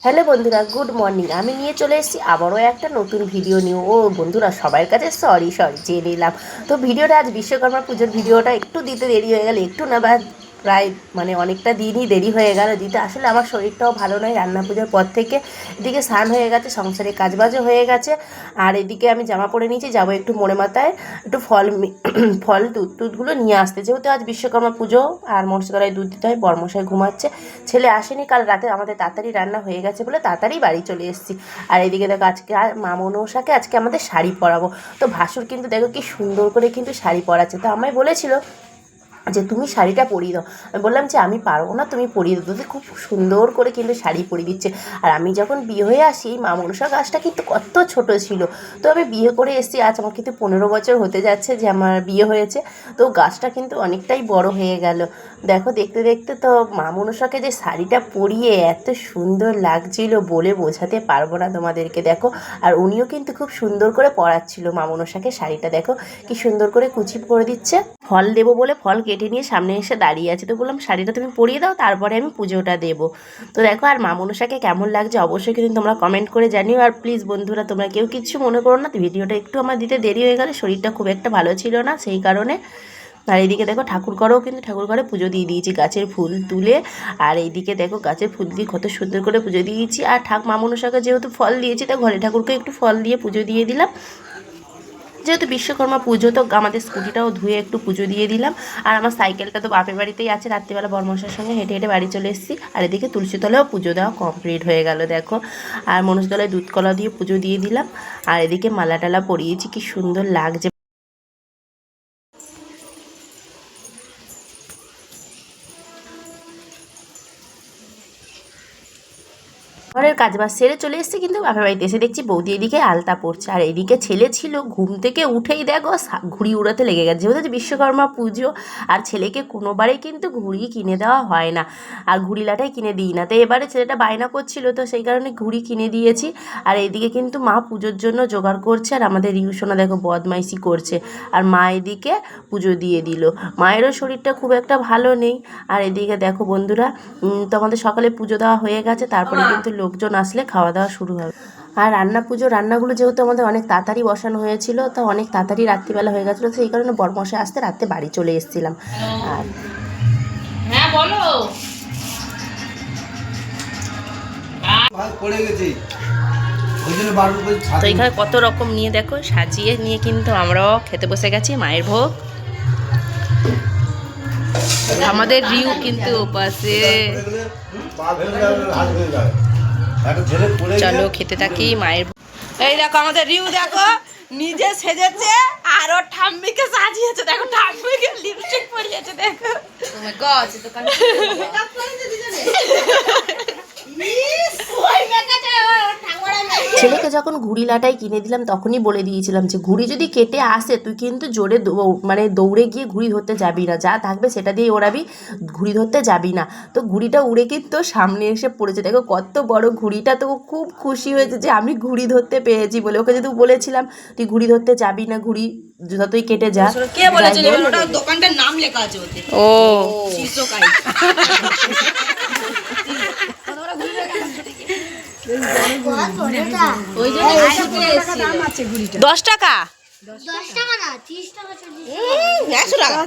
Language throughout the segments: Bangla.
হ্যালো বন্ধুরা, গুড মর্নিং। আমি নিয়ে চলে এসেছি আবারও একটা নতুন ভিডিও নিয়ে। বন্ধুরা, সবার কাছে সরি চেয়ে নিলাম। তো ভিডিওটা আজ বিশ্বকর্মা পুজোর ভিডিওটা একটু দিতে দেরি হয়ে গেল, একটু না বা প্রায় অনেকটা দিনই দেরি হয়ে গেল দিতে। আসলে আমার শরীরটাও ভালো নয়, রান্না পুজোর পর থেকে এদিকে স্নান হয়ে গেছে, সংসারে কাজবাজও হয়ে গেছে, আর এদিকে আমি জামা পরে নিয়েছি, যাবো একটু মোড়ে মাথায় একটু ফল দুধগুলো নিয়ে আসতে, যেহেতু আজ বিশ্বকর্মা পুজো আর মনসাতলায় দুধ দিতে হয়। বর্মশাই ঘুমাচ্ছে, ছেলে আসেনি, কাল রাতে আমাদের তাড়াতাড়ি রান্না হয়ে গেছে বলে তাড়াতাড়ি বাড়ি চলে এসেছি। আর এদিকে দেখো আজকে মা মনসাকে আজকে আমাদের শাড়ি পরাবো। তো ভাসুর কিন্তু দেখো কি সুন্দর করে কিন্তু শাড়ি পরাচ্ছে। তো আমায় বলেছিল যে তুমি শাড়িটা পরিয়ে দাও। আমি বললাম যে আমি পারবো না, তুমি পরিয়ে দাও। তো খুব সুন্দর করে কিন্তু শাড়ি পরিয়ে দিচ্ছে। আর আমি যখন বিয়ে হয়ে আসি, মা মনসা গাছটা কিন্তু কত ছোট ছিল। তো আমি বিয়ে করে এসেছি, আজ আমার কিন্তু 15 বছর হতে যাচ্ছে যে আমার বিয়ে হয়েছে। তো গাছটা কিন্তু অনেকটাই বড় হয়ে গেল। দেখো দেখতে দেখতে তো মা মনসাকে যে শাড়িটা পরিয়ে এত সুন্দর লাগছিল বলে বোঝাতে পারবো না তোমাদেরকে। দেখো, আর উনিও কিন্তু খুব সুন্দর করে পরাচ্ছিল মা মনসাকে শাড়িটা। দেখো কি সুন্দর করে কুচি করে দিচ্ছে। ফল দেবো বলে ফল কেটে নিয়ে সামনে এসে দাঁড়িয়ে আছে। তো বললাম শাড়িটা তুমি পরিয়ে দাও, তারপরে আমি পুজোটা দেবো। তো দেখো, আর মা মনসাকে কেমন লাগছে অবশ্যই কিন্তু তোমরা কমেন্ট করে জানিও। আর প্লিজ বন্ধুরা, তোমরা কেউ কিছু মনে করো না, ভিডিওটা একটু আমার দিতে দেরি হয়ে গেলে, শরীরটা খুব একটা ভালো ছিল না সেই কারণে। আর এইদিকে দেখো ঠাকুর ঘরেও কিন্তু ঠাকুর ঘরে পুজো দিয়ে দিয়েছি গাছের ফুল তুলে। আর এইদিকে দেখো গাছের ফুল দিয়ে কত সুন্দর করে পুজো দিয়েছি। আর মা মনসাকে যেহেতু ফল দিয়েছি, তা ঘরে ঠাকুরকে একটু ফল দিয়ে পুজো দিয়ে দিলাম। যেহেতু বিশ্বকর্মা পুজো, তো আমাদের স্কুটিটাও ধুয়ে একটু পুজো দিয়ে দিলাম। আর আমার সাইকেলটা তো বাপের বাড়িতেই আছে, রাত্রিবেলা বর্মশার সঙ্গে হেঁটে হেঁটে বাড়ি চলে এসেছি। আর এদিকে তুলসীতলাও পুজো দেওয়া কমপ্লিট হয়ে গেল দেখো। আর মনসতলায় দুধ কলা দিয়ে পুজো দিয়ে দিলাম। আর এদিকে মালা টালা পরিয়েছি, কি সুন্দর লাগছে। ঘরের কাজবাজ সেরে চলে এসেছি, কিন্তু বাপের বাড়িতে এসে দেখছি বৌদি এদিকে আলতা পড়ছে। আর এদিকে ছেলে ছিল, ঘুম থেকে উঠেই দেখো ঘুড়ি উড়াতে লেগে গেছে। যেহেতু বিশ্বকর্মা পুজো, আর ছেলেকে কোনোবারেই কিন্তু ঘুড়ি কিনে দেওয়া হয় না, আর ঘুড়ি লাটাই কিনে দিই না। তো এবারে ছেলেটা বায়না করছিল, তো সেই কারণে ঘুড়ি কিনে দিয়েছি। আর এইদিকে কিন্তু মা পুজোর জন্য জোগাড় করছে, আর আমাদের রিউসোনা দেখো বদমাইশি করছে। আর মা এদিকে পুজো দিয়ে দিল। মায়েরও শরীরটা খুব একটা ভালো নেই। আর এদিকে দেখো বন্ধুরা, তো আমাদের সকালে পুজো দেওয়া হয়ে গেছে, তারপরে কিন্তু লোকজন আসলে খাওয়া দাওয়া শুরু হবে। আর রান্নাগুলো যেহেতু আমাদের অনেক তাড়াতাড়ি বসানো হয়েছিল, তো অনেক তাড়াতাড়ি রাত্রিবেলা হয়ে গেছিলো, তো সেই কারণে বরমশাই আসতে রাত্রে বাড়ি চলে এসেছিলাম। আর হ্যাঁ বলো, তো এখানে কত রকম নিয়ে দেখো সাজিয়ে নিয়ে কিন্তু আমরাও খেতে বসে গেছি মায়ের ভোগ। আমাদের রিউ কিন্তু ওপাশে। চলো খেতে থাকি মায়ের। এই দেখো আমাদের রিউ, দেখো নিজে সেজেছে আর ওর ঠাম্মিকে সাজিয়েছে। দেখো ঠাম্মিকে লিপস্টিক পরিয়েছে দেখো। ছেলেকে যখন ঘুড়ি লাটাই কিনে দিলাম, তখনই বলে দিয়েছিলাম যে ঘুড়ি যদি কেটে আসে, তুই কিন্তু জোরে দৌড়ে গিয়ে ঘুড়ি ধরতে যাবি না, যা থাকবে সেটা দিয়ে ওড়াবি, ঘুড়ি ধরতে যাবি না। তো ঘুড়িটা উড়ে কিন্তু সামনে এসে পড়েছে। দেখো কত বড় ঘুড়িটা। তো খুব খুশি হয়েছে যে আমি ঘুড়ি ধরতে পেরেছি বলে। ওকে যেহেতু বলেছিলাম তুই ঘুড়ি ধরতে যাবি না, ঘুড়ি যতই কেটে যা। কে বলেছিল? ওটা দোকানটার নাম লেখা আছে ওতে। ও শিশোকাই। 10 টাকা, 10 টাকা না 30 টাকা, 100 টাকা।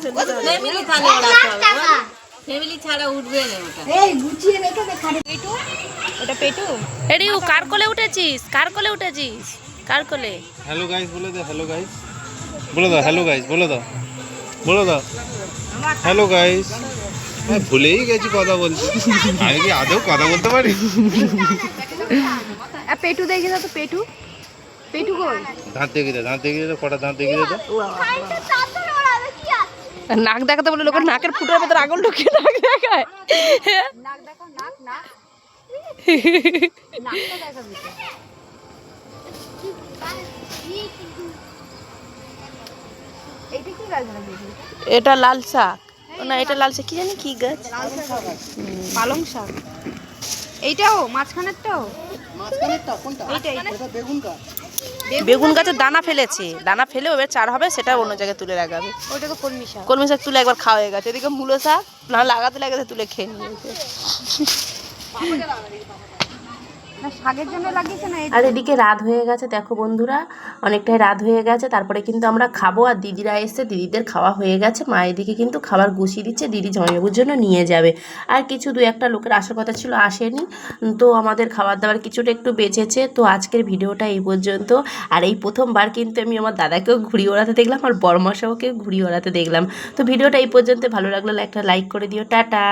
ফ্যামিলি ছাড়া উঠবে না ওটা। এই গুছিয়ে রেখে দে খাড়ি। পেটু, ওটা পেটু। এডি কার কোলে উঠেছিস? কার কোলে উঠেছিস? কার কোলে? হ্যালো গাইস বলে দাও, হ্যালো গাইস বলে দাও, হ্যালো গাইস বলে দাও, বলে দাও হ্যালো গাইস। আমি ভুলেই গেছি কথা বলছি। আমি কি আদৌ কথা বলতে পারি? পেটু দেখে দাও তো, পেটু পেটু কই? দাঁত দেখে দাও, দাঁত দেখে দাও, কটা দাঁত দেখে দাও। নাক দেখাতে বলে লোকের নাকের ফুটোর ভেতর আঙুল ঢুকিয়ে নাক দেখায়। নাক দেখো, নাক নাক নাকটা দেখাবি তো। এইটা কি গাছ লাগাবি? এটা লাল শাক না, এটা লাল শাক, কি জানি কি গাছ, পালং শাক। এইটাও মাঝখানেরটাও? কোনটা? এটা বেগুন গাছ। বেগুন গাছের দানা ফেলেছে, দানা ফেলে এবার চার হবে, সেটা অন্য জায়গায় তুলে লাগাবে। ওইটা তো কলমি শাক। কলমি শাক তুলে একবার খাওয়া হয়ে গেছে। এদিকে মূলো শাক না লাগাতে লাগাতে তুলে খেয়ে নিয়েছে। শাকের জন্য লাগিয়েছে না? আর এদিকে রাত হয়ে গেছে, দেখো বন্ধুরা অনেকটাই রাত হয়ে গেছে। তারপরে কিন্তু আমরা খাবো, আর দিদিরা এসছে, দিদিদের খাওয়া হয়ে গেছে। মা এদিকে কিন্তু খাবার গুছিয়ে দিচ্ছে, দিদি জয়বাবুর জন্য নিয়ে যাবে। আর কিছু দু একটা লোকের আসার কথা ছিল, আসেনি। তো আমাদের খাবার দাবার কিছুটা একটু বেঁচেছে। তো আজকের ভিডিওটা এই পর্যন্ত। আর এই প্রথমবার কিন্তু আমি আমার দাদাকেও ঘুড়ি ওড়াতে দেখলাম, আর বড়মশাওকে ঘুড়ি ওড়াতে দেখলাম। তো ভিডিওটা এই পর্যন্ত। ভালো লাগলে একটা লাইক করে দিও। টাটা।